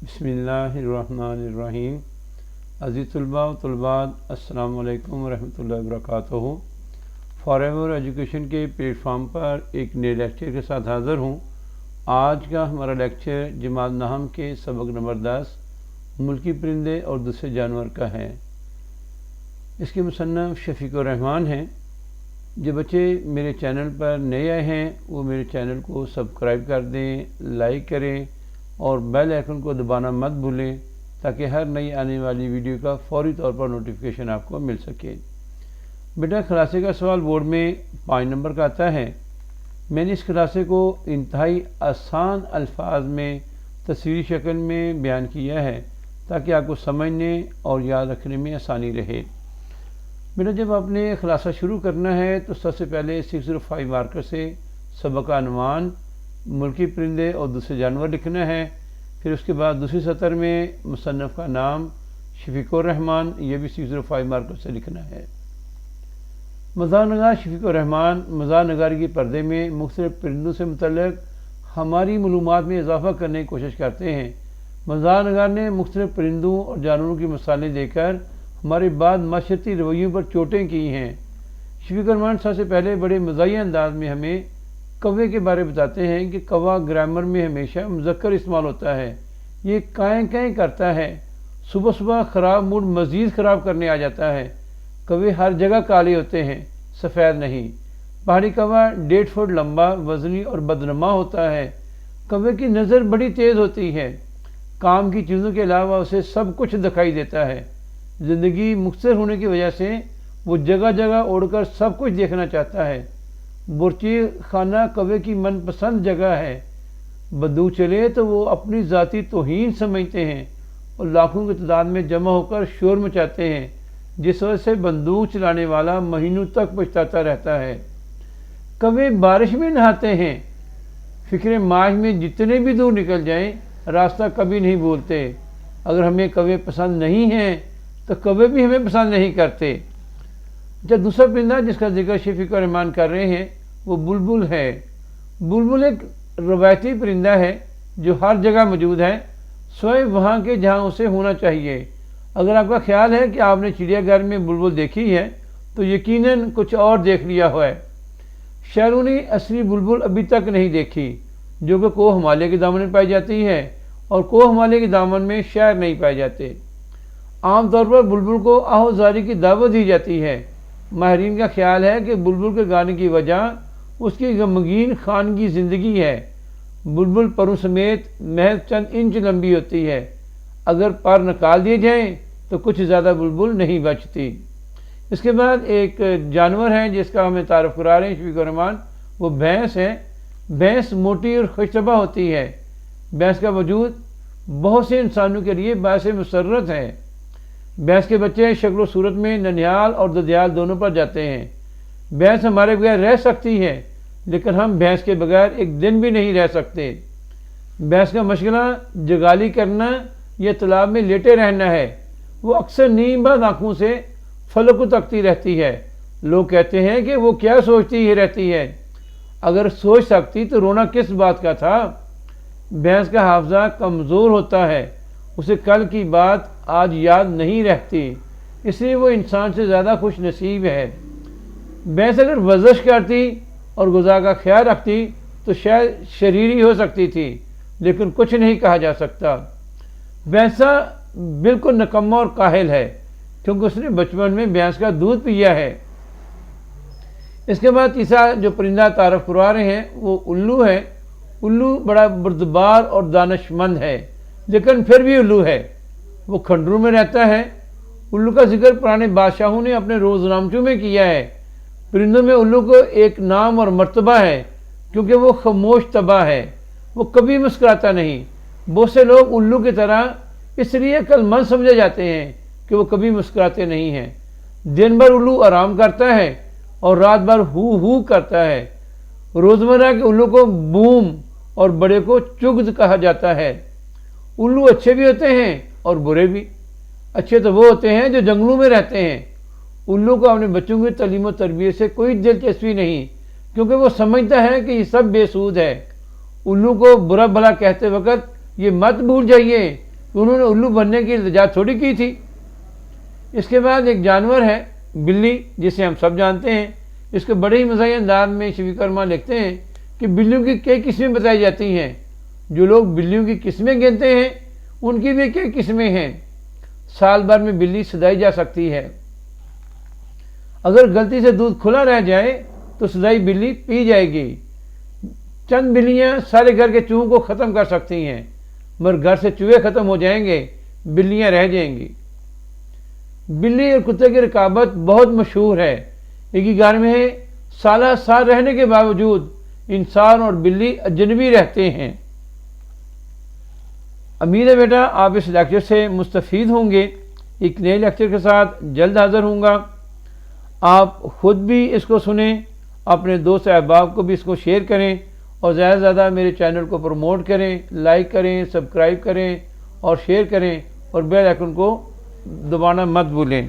बिस्मिल्लाहिर्रहमानिर्रहीम। अज़ीज़ तलबा व तलबात, अस्सलामु अलैकुम वरहमतुल्लाहि वबरकातुहू। फॉरेवर एजुकेशन के प्लेटफार्म पर एक नए लेक्चर के साथ हाज़िर हूँ। आज का हमारा लेक्चर जमात नहम के सबक नंबर 10 मुल्की परिंदे और दूसरे जानवर का है। इसके मुसन्निफ़ शफ़ीक़ुर रहमान हैं। जो बच्चे मेरे चैनल पर नए आए हैं वो मेरे चैनल को सब्सक्राइब कर दें, लाइक करें और बेल आइकन को दबाना मत भूलें ताकि हर नई आने वाली वीडियो का फौरी तौर पर नोटिफिकेशन आपको मिल सके। बेटा, खलासे का सवाल बोर्ड में 5 नंबर का आता है। मैंने इस खलासे को इंतहाई आसान अल्फाज में तस्वीरी शक्ल में बयान किया है ताकि आपको समझने और याद रखने में आसानी रहे। बेटा, जब आपने खलासा शुरू करना है तो सबसे पहले 605 मार्कर से सबक का अनवान मुल्की परिंदे और दूसरे जानवर लिखना है। फिर उसके बाद दूसरी सतर में मुसन्निफ़ का नाम शफ़ीक़ुर रहमान, ये भी 605 मार्कर से लिखना है। मज़ार नगार शफ़ीक़ुर रहमान मज़ार नगारी के पर्दे में मुख्तलिफ़ परिंदों से मुतल्लिक़ हमारी मालूमात में इजाफ़ा करने की कोशिश करते हैं। मज़ार नगार ने मुख्तलिफ़ परिंदों और जानवरों की मिसालें देकर हमारे बाद माशरती रवैयों पर चोटें की हैं। शफ़ीक़ुर रहमान सबसे पहले बड़े मज़ाहिया अंदाज में हमें कौवे के बारे में बताते हैं कि कौवा ग्रामर में हमेशा मुज़क्कर इस्तेमाल होता है। ये काएँ काएँ करता है। सुबह सुबह ख़राब मूड मज़ीद ख़राब करने आ जाता है। कौवे हर जगह काले होते हैं, सफ़ेद नहीं। पहाड़ी कौवा 1.5 फुट लंबा, वज़नी और बदनमा होता है। कौवे की नज़र बड़ी तेज़ होती है। काम की चीज़ों के अलावा उसे सब कुछ दिखाई देता है। ज़िंदगी मुख्तसर होने की वजह से वो जगह जगह उड़कर सब कुछ देखना चाहता है। बुर्ची खाना कौवे की मनपसंद जगह है। बंदूक चले तो वो अपनी ज़ाती तौहीन समझते हैं और लाखों की तादाद में जमा होकर शोर मचाते हैं, जिस वजह से बंदूक चलाने वाला महीनों तक पछताता रहता है। कौवे बारिश में नहाते हैं। फ़िक्र माश में जितने भी दूर निकल जाएं, रास्ता कभी नहीं भूलते। अगर हमें कौवे पसंद नहीं हैं तो कौवे भी हमें पसंद नहीं करते। जब दूसरा परिंदा जिसका जिक्र शफ़ीक़ुर रहमान कर रहे हैं वो बुलबुल है। बुलबुल एक रवायती परिंदा है जो हर जगह मौजूद है, स्वयं वहाँ के जहाँ उसे होना चाहिए। अगर आपका ख्याल है कि आपने चिड़ियाघर में बुलबुल देखी है तो यकीनन कुछ और देख लिया हुआ है। शहरों ने असली बुलबुल अभी तक नहीं देखी, जो कि कोह हिमालय के दामन में पाई जाती है, और कोह हिमालय के दामन में शहर नहीं पाए जाते। आमतौर पर बुलबुल को आहोजारी की दावत दी जाती है। माहिरीन का ख्याल है कि बुलबुल के गाने की वजह उसकी गमगीन खानगी ज़िंदगी है। बुलबुल परों समेत महज चंद इंच लंबी होती है। अगर पर निकाल दिए जाएं तो कुछ ज़्यादा बुलबुल नहीं बचती। इसके बाद एक जानवर है जिसका हमें तारुफ करा रहे हैं शफ़ीक़ुर रहमान, वो भैंस है। भैंस मोटी और खुशतबा होती है। भैंस का वजूद बहुत से इंसानों के लिए बायस मुसर्रत है। भैंस के बच्चे शक्ल सूरत में ननिहाल और ददियाल दोनों पर जाते हैं। भैंस हमारे बगैर रह सकती है, लेकिन हम भैंस के बगैर एक दिन भी नहीं रह सकते। भैंस का मशगला जगाली करना या तालाब में लेटे रहना है। वो अक्सर नींद आँखों से फलक को तकती रहती है। लोग कहते हैं कि वो क्या सोचती ही रहती है। अगर सोच सकती तो रोना किस बात का था। भैंस का हाफजा कमज़ोर होता है, उसे कल की बात आज याद नहीं रहती, इसलिए वो इंसान से ज़्यादा खुश नसीब है। भैंस अगर वर्जिश करती और गुज़ा का ख्याल रखती तो शायद शरीरी हो सकती थी, लेकिन कुछ नहीं कहा जा सकता। भैंसा बिल्कुल निकम्मा और काहिल है, क्योंकि उसने बचपन में भैंस का दूध पिया है। इसके बाद तीसरा जो परिंदा तारफ़ करवा रहे हैं वो उल्लू है। उल्लू बड़ा बुर्दबार और दानिशमंद है, लेकिन फिर भी उल्लू है। वो खंडरों में रहता है। उल्लू का जिक्र पुराने बादशाहों ने अपने रोज़नामचों में किया है। परिंदों में उल्लू को एक नाम और मर्तबा है, क्योंकि वो खामोश तबाह है। वो कभी मुस्कुराता नहीं। बहुत से लोग उल्लू की तरह इसलिए अक्लमंद समझे जाते हैं कि वो कभी मुस्कुराते नहीं हैं। दिन भर उल्लू आराम करता है और रात भर हू करता है। रोज़मर्रा के उल्लू को बूम और बड़े को चुगद कहा जाता है। उल्लू अच्छे भी होते हैं और बुरे भी। अच्छे तो वो होते हैं जो जंगलों में रहते हैं। उल्लू को अपने बच्चों की तालीम और तरबियत से कोई दिलचस्पी नहीं, क्योंकि वो समझता है कि ये सब बेसूद है। उल्लू को बुरा भला कहते वक्त ये मत भूल जाइए उन्होंने उल्लू बनने की इल्तिजा थोड़ी की थी। इसके बाद एक जानवर है बिल्ली, जिसे हम सब जानते हैं। इसके बड़े ही मज़ाही अंदाज में विश्वकर्मा लिखते हैं कि बिल्लियों की कई किस्में बताई जाती हैं। जो लोग बिल्लियों की किस्में गिनते हैं उनकी भी कई किस्में हैं। साल भर में बिल्ली सदाई जा सकती है। अगर गलती से दूध खुला रह जाए तो सदाई बिल्ली पी जाएगी। चंद बिल्लियां सारे घर के चूहों को ख़त्म कर सकती हैं, मगर घर से चूहे ख़त्म हो जाएंगे, बिल्लियां रह जाएंगी। बिल्ली और कुत्ते की रकाबत बहुत मशहूर है। एक ही घर में साला साल रहने के बावजूद इंसान और बिल्ली अजनबी रहते हैं। उम्मीद है बेटा आप इस लेक्चर से मुस्तफ़ीद होंगे। एक नए लेक्चर के साथ जल्द हाज़िर होऊंगा। आप ख़ुद भी इसको सुने, अपने दोस्त अहबाब को भी इसको शेयर करें और ज़्यादा से ज़्यादा मेरे चैनल को प्रमोट करें, लाइक करें, सब्सक्राइब करें और शेयर करें और बेल आइकन को दबाना मत भूलें।